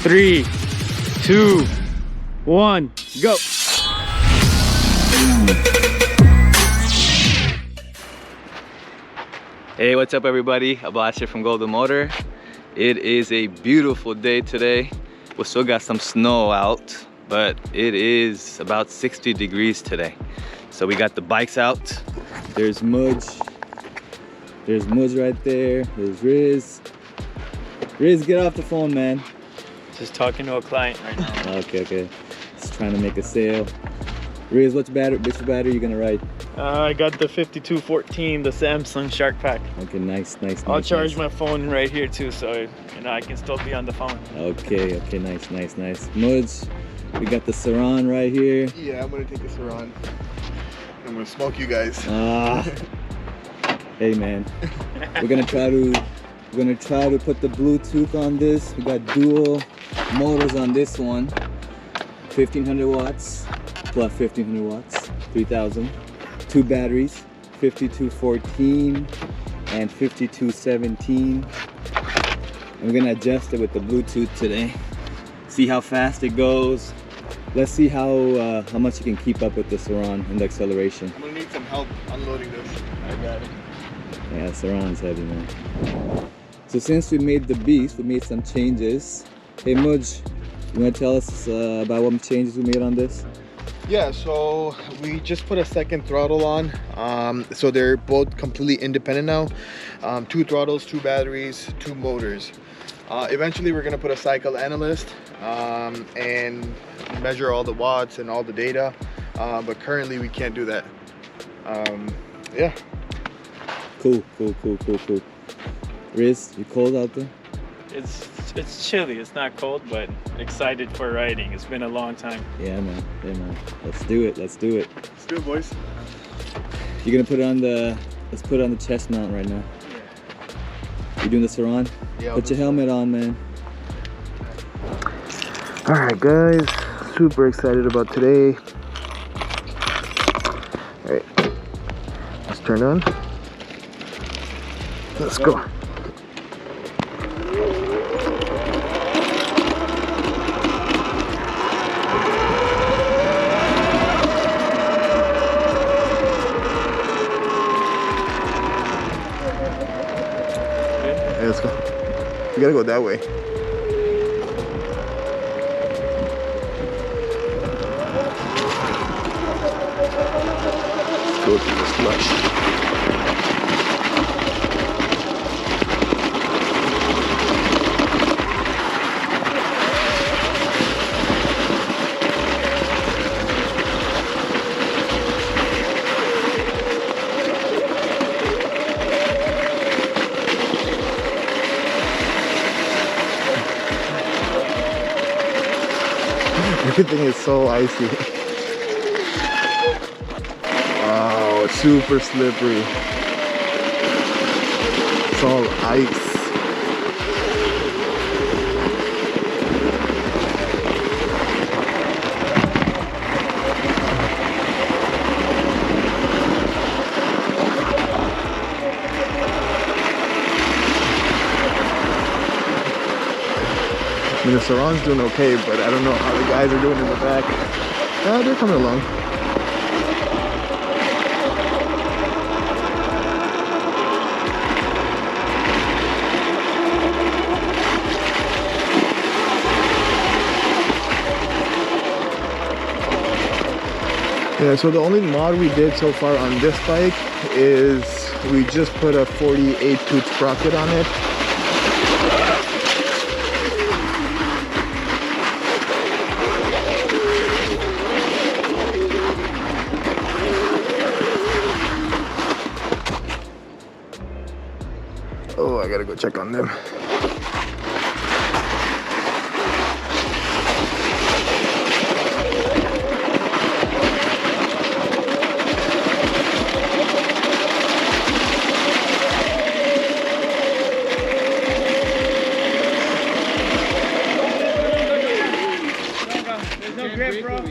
3, 2, 1, go. Hey, what's up everybody? Abbas here from Golden Motor. It is a beautiful day today. We still got some snow out, but it is about 60 degrees today. So we got the bikes out. There's Mudge. There's Mudge right there. There's Riz. Riz, get off the phone, man. Just talking to a client right now. Okay. Just trying to make a sale. Riz, which battery you gonna ride? I got the 5214, the Samsung Shark Pack. Okay, nice. I'll charge my phone right here too, so I can still be on the phone. Okay, nice. Mudge, we got the Surron right here. Yeah, I'm gonna take the Surron. I'm gonna smoke you guys. Hey man, we're gonna try to put the Bluetooth on this. We got dual motors on this one. 1500 watts plus 1500 watts, 3000. Two batteries, 5214 and 5217. And we're gonna adjust it with the Bluetooth today. See how fast it goes. Let's see how much you can keep up with the Surron and the acceleration. I'm gonna need some help unloading this. I got it. Yeah, Surron's heavy, man. So since we made the Beast, we made some changes. Hey Mudge, you wanna tell us about what changes we made on this? Yeah, so we just put a second throttle on. So they're both completely independent now. 2 throttles, 2 batteries, 2 motors. Eventually we're gonna put a cycle analyst and measure all the watts and all the data. But currently we can't do that. Yeah. Cool. Riz, you cold out there? It's chilly. It's not cold, but excited for riding. It's been a long time. Yeah, man. Let's do it. Let's do it, boys. You're gonna put it on the. Let's put it on the chest mount right now. Yeah. You doing the Surron? Yeah. Put your helmet on, man. All right, guys. Super excited about today. All right. Let's turn on. Let's go. Hey, let's go. You gotta go that way. Let's go through this flush. Everything is so icy. Wow, it's super slippery. It's all ice. I mean, the Surron's doing okay, but I don't know how the guys are doing in the back. They're coming along. Yeah, so the only mod we did so far on this bike is we just put a 48 tooth sprocket on it. Oh, I gotta go check on them. There's no grip, bro.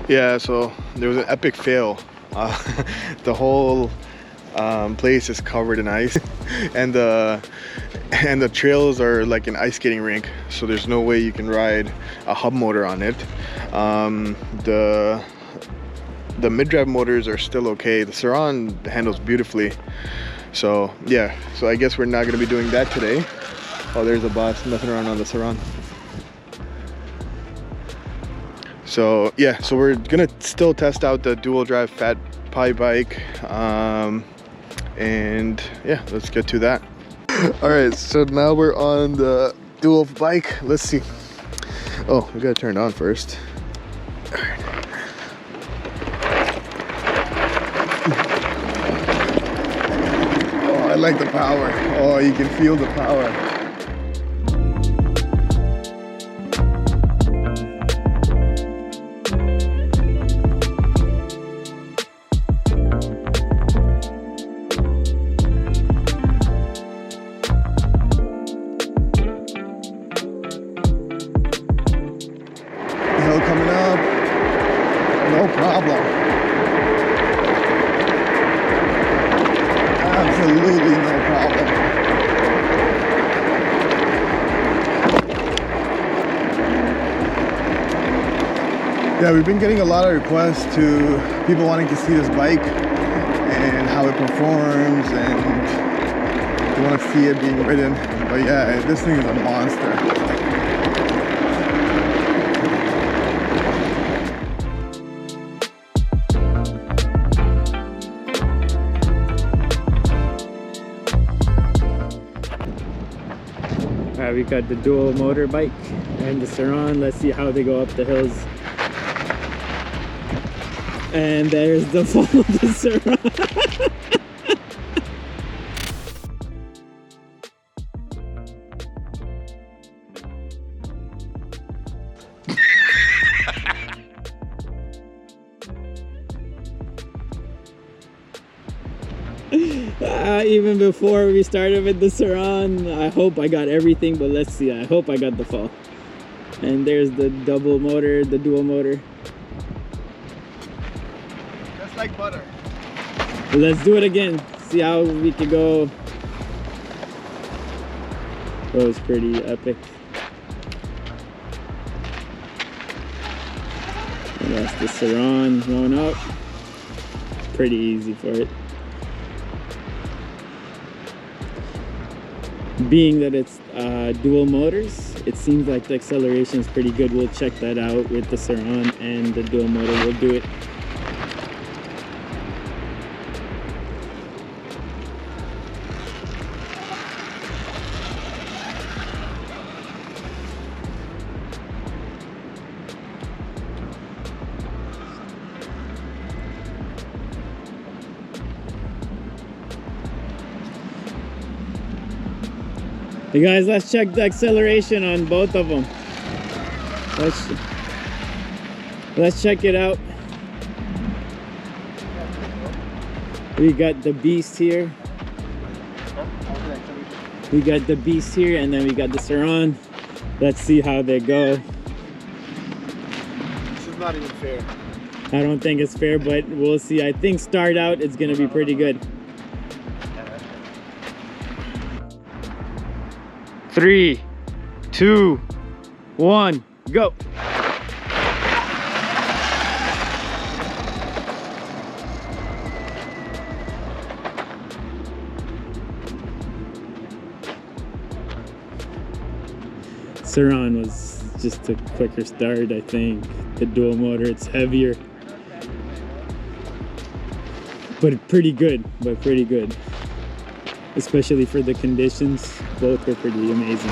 Yeah, so there was an epic fail. The whole place is covered in ice, and the trails are like an ice skating rink, so there's no way you can ride a hub motor on it. The mid-drive motors are still okay. The Surron handles beautifully. So yeah, so I guess we're not going to be doing that today. Oh, there's a boss messing around on the Surron. So yeah, so we're gonna still test out the dual drive fat pie bike, and yeah, let's get to that. All right, so now we're on the dual bike. Let's see. Oh, we gotta turn it on first. All right. Oh, I like the power. Oh, you can feel the power. Hill coming up, no problem. Absolutely no problem. Yeah, we've been getting a lot of requests to people wanting to see this bike and how it performs, and they want to see it being ridden. But yeah, this thing is a monster. We got the dual motor bike and the Surron. Let's see how they go up the hills. And there's the fall of the Surron. Even before we started with the Surron, I hope I got everything, but let's see. I hope I got the fall. And there's the double motor, the dual motor. Just like butter. Let's do it again. See how we could go. That was pretty epic. And that's the Surron going up. Pretty easy for it. Being that it's dual motors, it seems like the acceleration is pretty good. We'll check that out with the Surron and the dual motor. We'll do it. Hey guys, let's check the acceleration on both of them. Let's check it out. We got the beast here. We got the beast here, and then we got the Surron. Let's see how they go. This is not even fair. I don't think it's fair, but we'll see. I think start out it's gonna be pretty good. 3, 2, 1, go. Surron was just a quicker start, I think. The dual motor, it's heavier. But pretty good, Especially for the conditions, both were pretty amazing.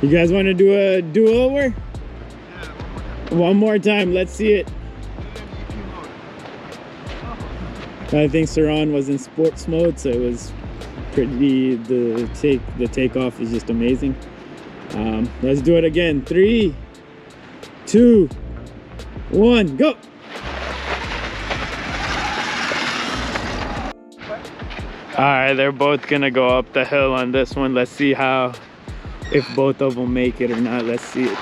You guys want to do a do-over? One more time, let's see it. I think Surron was in sports mode, so it was pretty, the takeoff is just amazing. Let's do it again. 3, 2, 1, go. All right, they're both gonna go up the hill on this one. Let's see how if both of them make it or not. Let's see it.